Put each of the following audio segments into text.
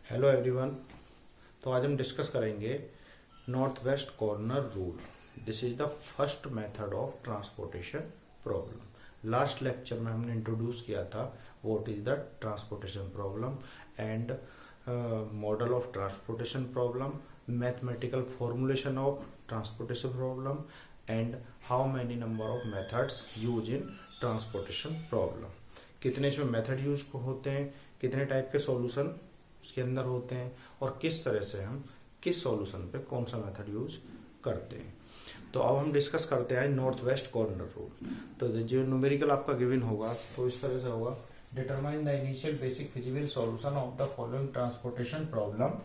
Hello everyone. तो आज हम डिस्कस करेंगे north west corner rule. This is the first method of transportation problem. Last lecture में हमने इंट्रोड्यूस किया था what is the transportation problem and model of transportation problem, mathematical formulation of transportation problem and how many number of methods use in transportation problem. कितने इसमें method use होते हैं, कितने type के सॉल्यूशन उसके अंदर होते हैं और किस तरह से हम किस सॉल्यूशन पे कौन सा मेथड यूज करते हैं। तो अब हम डिस्कस करते हैं नॉर्थ वेस्ट कॉर्नर रूल। तो जो न्यूमेरिकल आपका गिवन होगा तो इस तरह से होगा, determine the initial basic feasible solution of the following transportation problem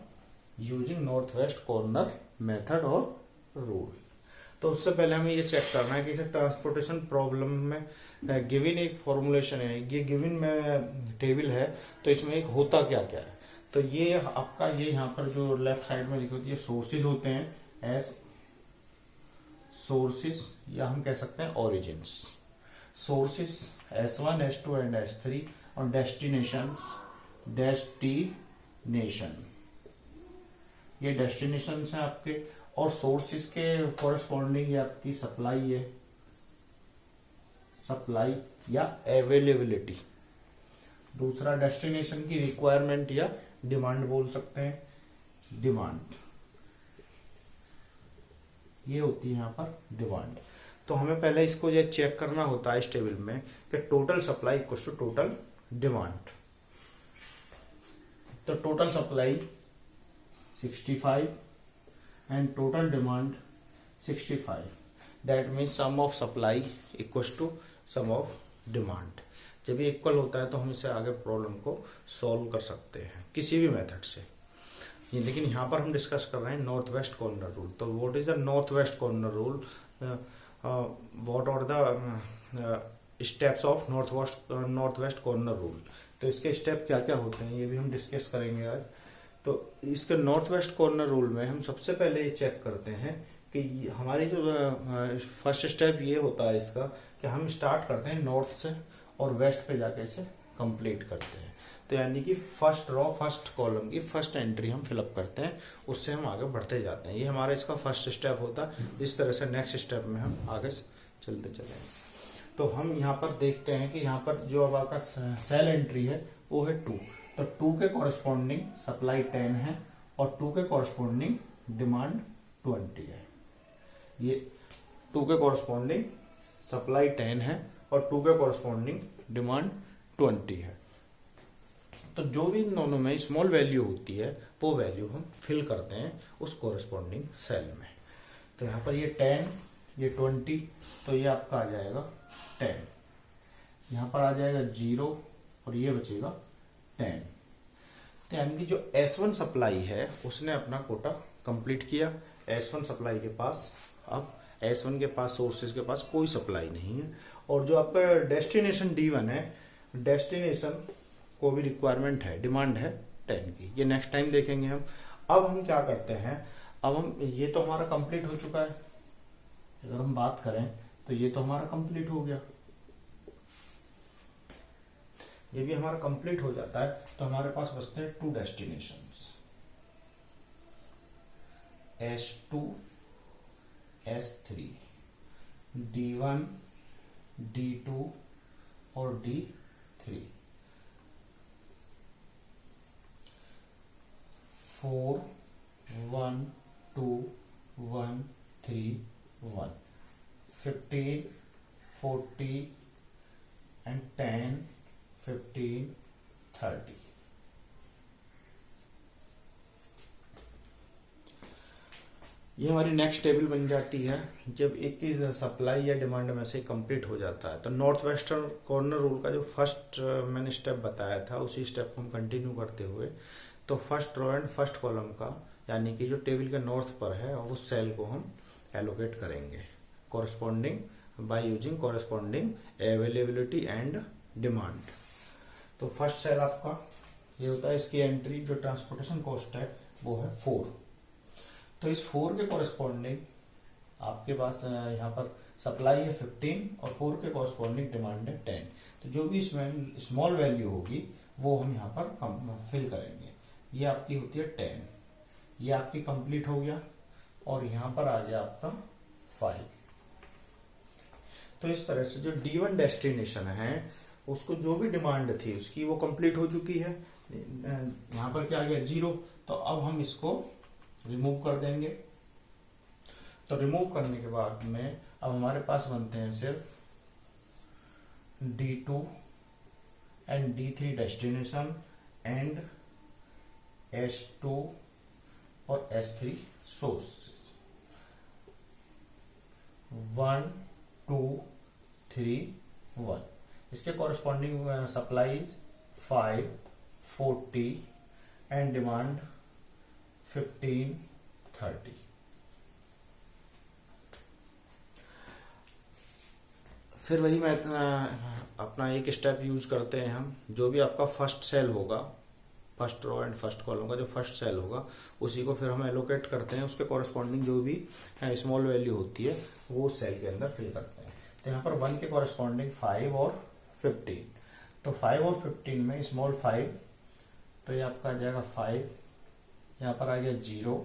using north west corner method और रूल। तो उससे पहले हमें ये चेक करना है कि इसे ट्रांसपोर्टेशन प्रॉब्लम में गिवन एक फॉर्मुलेशन है, ये गिवन में टेबल है, तो इसमें एक होता क्या क्या है। तो ये आपका ये यहाँ पर जो लेफ्ट साइड में लिखी होती है सोर्सेज होते हैं एज सोर्सेज, या हम कह सकते हैं origins. Sources S1 S2 and S3 और डेस्टिनेशन ये डेस्टिनेशन है आपके, और सोर्सेज के कोरस्पॉन्डिंग ये आपकी सप्लाई है, सप्लाई या अवेलेबिलिटी। दूसरा डेस्टिनेशन की रिक्वायरमेंट या डिमांड बोल सकते हैं, डिमांड ये होती है यहाँ पर डिमांड। तो हमें पहले इसको ये चेक करना होता है इस टेबल में कि total supply equals to total demand. तो total supply 65 and total demand 65, that means sum of supply equals to sum of demand. जब ये इक्वल होता है तो हम इसे आगे प्रॉब्लम को सॉल्व कर सकते हैं किसी भी मेथड से। लेकिन यहाँ पर हम डिस्कस कर रहे हैं नॉर्थ वेस्ट कॉर्नर रूल। तो what is the north west corner rule, what are the steps of north west corner rule. तो इसके स्टेप क्या क्या होते हैं ये भी हम डिस्कस करेंगे आज। तो इसके नॉर्थ वेस्ट कॉर्नर रूल में हम सबसे पहले ये चेक करते हैं कि हमारी जो फर्स्ट स्टेप ये होता है इसका कि हम स्टार्ट करते हैं नॉर्थ से और वेस्ट पे जाके इसे कंप्लीट करते हैं। तो यानी कि फर्स्ट रो फर्स्ट कॉलम की फर्स्ट एंट्री हम फिलअप करते हैं, उससे हम आगे बढ़ते जाते हैं। ये हमारा इसका फर्स्ट स्टेप होता है। इस तरह से नेक्स्ट स्टेप में हम आगे चलते चलेंगे। तो हम यहाँ पर देखते हैं कि यहाँ पर जो अब आपका सेल एंट्री है वो है 2। तो 2 के कॉरेस्पॉन्डिंग सप्लाई 10 है और 2 के कॉरेस्पॉन्डिंग डिमांड 20 है। ये 2 के कॉरेस्पॉन्डिंग सप्लाई 10 है और 2 के कॉरेस्पॉन्डिंग डिमांड 20 है। तो जो भी इन दोनों में स्मॉल वैल्यू होती है वो वैल्यू हम फिल करते हैं उस कॉरेस्पॉन्डिंग सेल में। तो यहाँ पर ये 10 ये 20, तो ये आपका आ जाएगा 10, यहाँ पर आ जाएगा 0 और ये बचेगा 10। तो यानी कि जो S1 सप्लाई है उसने अपना कोटा कंप्लीट किया। S1 सप्लाई के पास अब S1 के पास सोर्सेज के पास कोई सप्लाई नहीं है। और जो आपका डेस्टिनेशन D1 है, डेस्टिनेशन को भी रिक्वायरमेंट है, डिमांड है 10 की। ये नेक्स्ट टाइम देखेंगे हम। अब हम क्या करते हैं, अब हम ये तो हमारा कंप्लीट हो चुका है। अगर हम बात करें तो ये तो हमारा कंप्लीट हो गया, ये भी हमारा कंप्लीट हो जाता है। तो हमारे पास बचते हैं 2 destinations, S2 S3, D1 D2 और D3, 4 1 2 1 3 1, 15 40 and 10 15 30। ये हमारी नेक्स्ट टेबल बन जाती है जब एक की सप्लाई या डिमांड में से कंप्लीट हो जाता है। तो नॉर्थ वेस्टर्न कॉर्नर रूल का जो फर्स्ट मैंने स्टेप बताया था उसी स्टेप को हम कंटिन्यू करते हुए, तो first row and first column का यानी कि जो टेबल के नॉर्थ पर है उस सेल को हम एलोकेट करेंगे corresponding by using corresponding availability and demand. तो फर्स्ट सेल आपका ये होता है, इसकी एंट्री जो ट्रांसपोर्टेशन कॉस्ट है वो है 4। तो इस 4 के कॉरेस्पॉन्डिंग आपके पास यहाँ पर सप्लाई है 15 और 4 के कॉरेस्पॉन्डिंग डिमांड है 10। तो जो भी इसमें स्मॉल वैल्यू होगी वो हम यहाँ पर फिल करेंगे। ये आपकी होती है 10, ये आपकी कंप्लीट हो गया, और यहां पर आ गया आपका 5। तो इस तरह से जो D1 डेस्टिनेशन है उसको जो भी डिमांड थी उसकी वो कंप्लीट हो चुकी है। यहां पर क्या आ गया 0, तो अब हम इसको रिमूव कर देंगे। तो रिमूव करने के बाद में अब हमारे पास बनते हैं सिर्फ D2 and D3 destination and S2 और S3 सोर्स। 1 2 3 1। इसके कॉरेस्पॉन्डिंग सप्लाई 5 40 एंड डिमांड 15 30। फिर वही मैं अपना एक स्टेप यूज करते हैं हम। जो भी आपका फर्स्ट सेल होगा, first row and first column का जो फर्स्ट सेल होगा उसी को फिर हम एलोकेट करते हैं, उसके कॉरेस्पॉन्डिंग जो भी स्मॉल वैल्यू होती है वो सेल के अंदर फिल करते हैं। तो यहाँ पर 1 के कॉरेस्पॉन्डिंग 5 और 15, तो 5 और 15 में स्मॉल 5, तो ये आपका आ जाएगा 5, यहाँ पर आ गया 0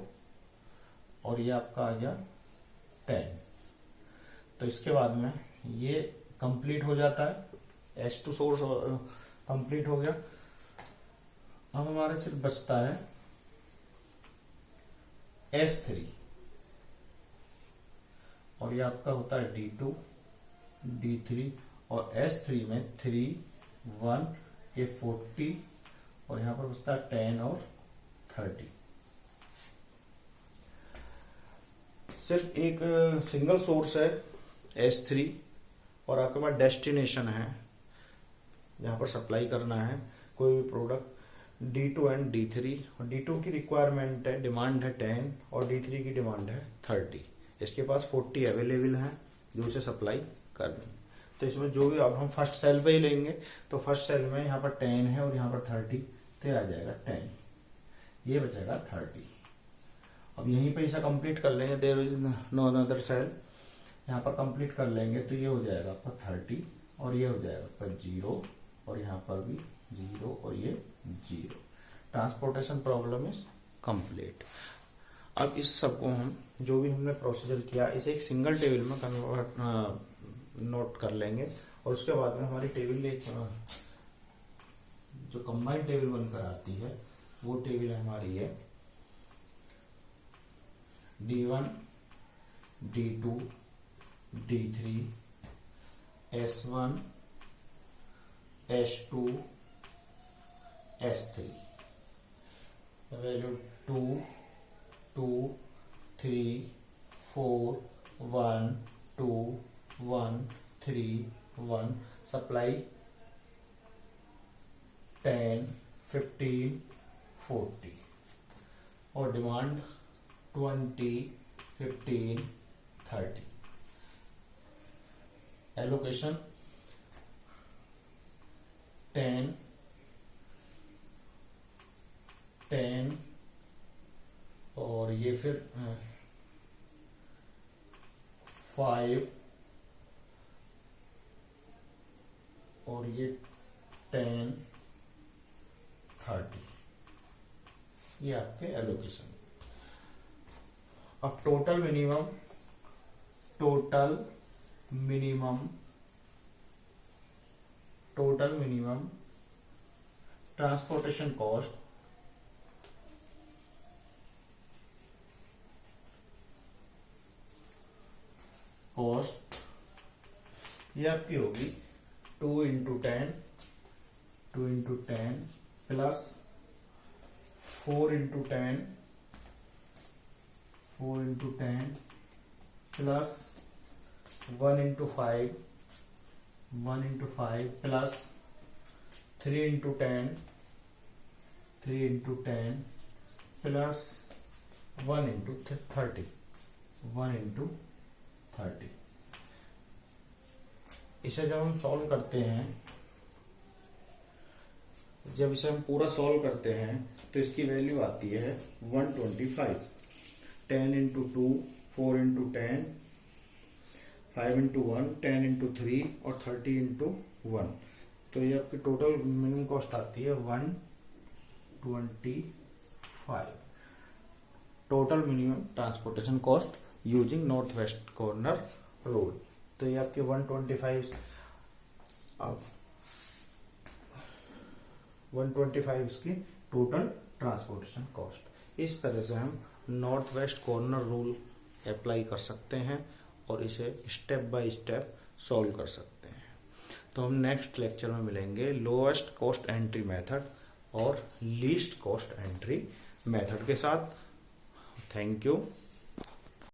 और ये आपका आ गया 10। तो इसके बाद में ये कंप्लीट हो जाता है, S2 सोर्स कंप्लीट हो गया। अब हमारे सिर्फ बचता है S3, और ये आपका होता है D2 D3, और S3 में 3 1 ये 40, और यहां पर बचता है 10 और 30। सिर्फ एक सिंगल सोर्स है S3, और आपके पास डेस्टिनेशन है जहां पर सप्लाई करना है कोई भी प्रोडक्ट D2 एंड D3, और D2 की रिक्वायरमेंट है, डिमांड है 10 और D3 की डिमांड है 30। इसके पास 40 अवेलेबल है जो उसे सप्लाई करनी। तो इसमें जो भी अब हम फर्स्ट सेल पे ही लेंगे, तो फर्स्ट सेल में यहाँ पर 10 है और यहाँ पर 30, तो आ जाएगा 10, ये बचेगा 30। अब यहीं पे इसे कंप्लीट कर लेंगे, there is no another cell, यहाँ पर कंप्लीट कर लेंगे तो ये हो जाएगा आपका 30, और ये हो जाएगा आपका 0, और यहाँ पर भी 0 और ये 0। Transportation problem is complete. अब इस सबको हम जो भी हमने प्रोसीजर किया इसे एक सिंगल टेबल में कन्वर्ट नोट कर लेंगे, और उसके बाद में हमारी टेबल एक जो कंबाइंड टेबल बनकर आती है वो टेबल हमारी है D1 D2 D3 S1 S2 S3, value 2 2 3 4 1 2 1 3 1, supply 10 15 40, और डिमांड 20 15 30। एलोकेशन 10 10, और ये फिर 5, और ये 10 30, ये आपके एलोकेशन। अब टोटल मिनिमम ट्रांसपोर्टेशन कॉस्ट ये आपकी होगी 2 into 10 plus 4 into 10 plus 1 into 5 plus 3 into 10 plus 1 into 30। इसे जब हम सॉल्व करते हैं, जब इसे हम पूरा सॉल्व करते हैं तो इसकी वैल्यू आती है 125। 10 into 2 4 into 10 5 into 1 10 into 3 और 30 into 1, तो ये आपकी टोटल मिनिमम कॉस्ट आती है 125। 5 total minimum transportation cost using north west corner rule. तो ये आपके 125 अब 125 की टोटल ट्रांसपोर्टेशन कॉस्ट। इस तरह से हम north west corner rule apply कर सकते हैं और इसे स्टेप बाय स्टेप सॉल्व कर सकते हैं। तो हम नेक्स्ट लेक्चर में मिलेंगे लोएस्ट कॉस्ट एंट्री मेथड और लीस्ट कॉस्ट एंट्री मेथड के साथ। Thank you.